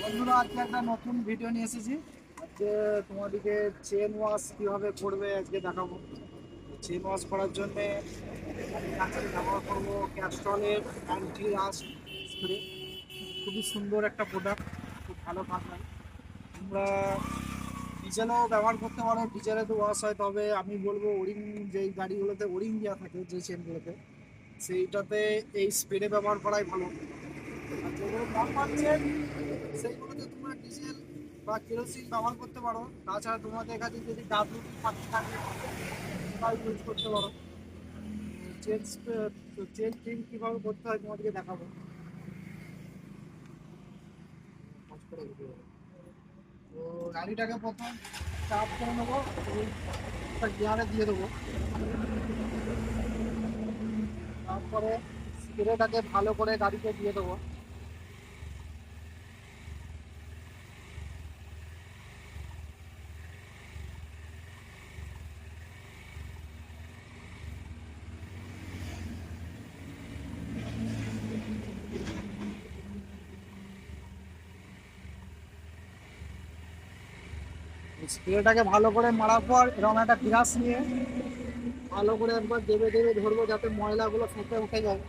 বন্ধুরা, আজকে একটা নতুন ভিডিও নিয়ে এসেছি। আজকে তোমাদেরকে চেন ওয়াশ কিভাবে করবে আজকে দেখাবো। চেন ওয়াশ করার জন্য আমি আজকে ব্যবহার করবো ক্যাস্ট্রলের অ্যান্টি রাস্ট স্প্রে। খুবই সুন্দর একটা প্রোডাক্ট, খুব ভালো কাজ হয়। তোমরা ডিজেলও ব্যবহার করতে পারো, ডিজেলে তো ওয়াশ হয়, তবে আমি বলবো ওরিং, যেই গাড়িগুলোতে ওরিং দেওয়া থাকে যে চেনগুলোতে, সেইটাতে এই স্প্রে ব্যবহার করাই ভালো। আর যেগুলো নর্মাল চেন সেইগুলোতে তোমরা ডিজেল বা কেরোসিন ব্যবহার করতে পারো। তাছাড়া তোমাদের কাছে যদি ডাব্লিউটি পাখি থাকে সেটাও ইউজ করতে পারো। চেন চেন ক্লিন কীভাবে করতে হয় তোমাদেরকে দেখাবো। তো গাড়িটাকে প্রথম স্টার্ট করে নেবো, একটা গিয়ারে দিয়ে দেবো। তারপরে স্প্রেটাকে ভালো করে গাড়িতে দিয়ে দেবো। স্প্রেটাকে ভালো করে মারার পর এরকম একটা ব্রাশ নিয়ে ভালো করে একবার দেবে দেবে ধরবো, যাতে ময়লাগুলো ফেটে উঠে যায়।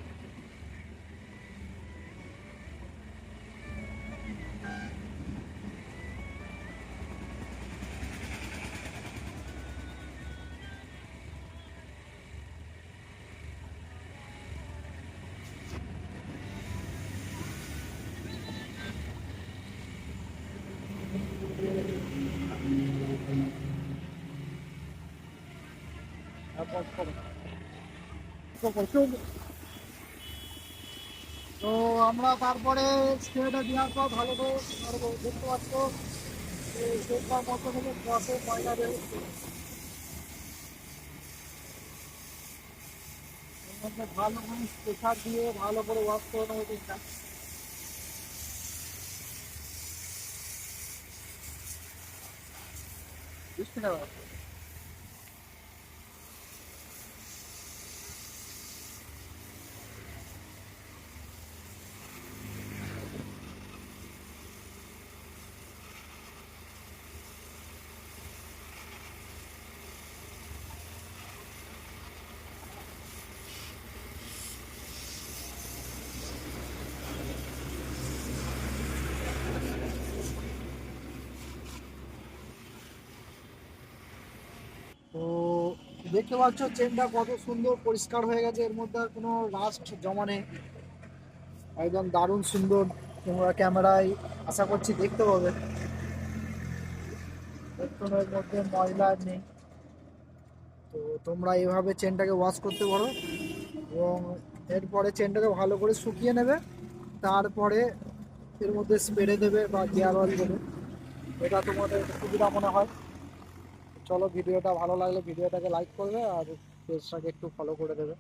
তারপর তো আমরা তারপরে স্প্রেটা দেওয়ার পর ভালো করে দেখতে পাচ্ছ সেটার মধ্যে থেকে কষে ময়লা বেরোচ্ছে। এর মধ্যে ভালো করে প্রেশার দিয়ে ভালো করে ওয়াশ করে নেবো তিনটা। বুঝতে পারছো? তো দেখতে পাচ্ছ চেনটা কত সুন্দর পরিষ্কার হয়ে গেছে, এর মধ্যে আর কোনো রাস্ট জমা নেই, একদম দারুণ সুন্দর। তোমরা ক্যামেরায় আশা করছি দেখতে পাবে কোনো এর মধ্যে ময়লা নেই। তো তোমরা এইভাবে চেনটাকে ওয়াশ করতে পারো এবং এরপরে চেনটাকে ভালো করে শুকিয়ে নেবে। তারপরে এর মধ্যে স্প্রে দেবে বা গিয়ার অয়েল দেবে, এটা তোমাদের সুবিধা মনে হয়। চলো, ভিডিওটা ভালো লাগলে ভিডিওটাকে লাইক করবে আর পেজটাকে একটু ফলো করে দেবে।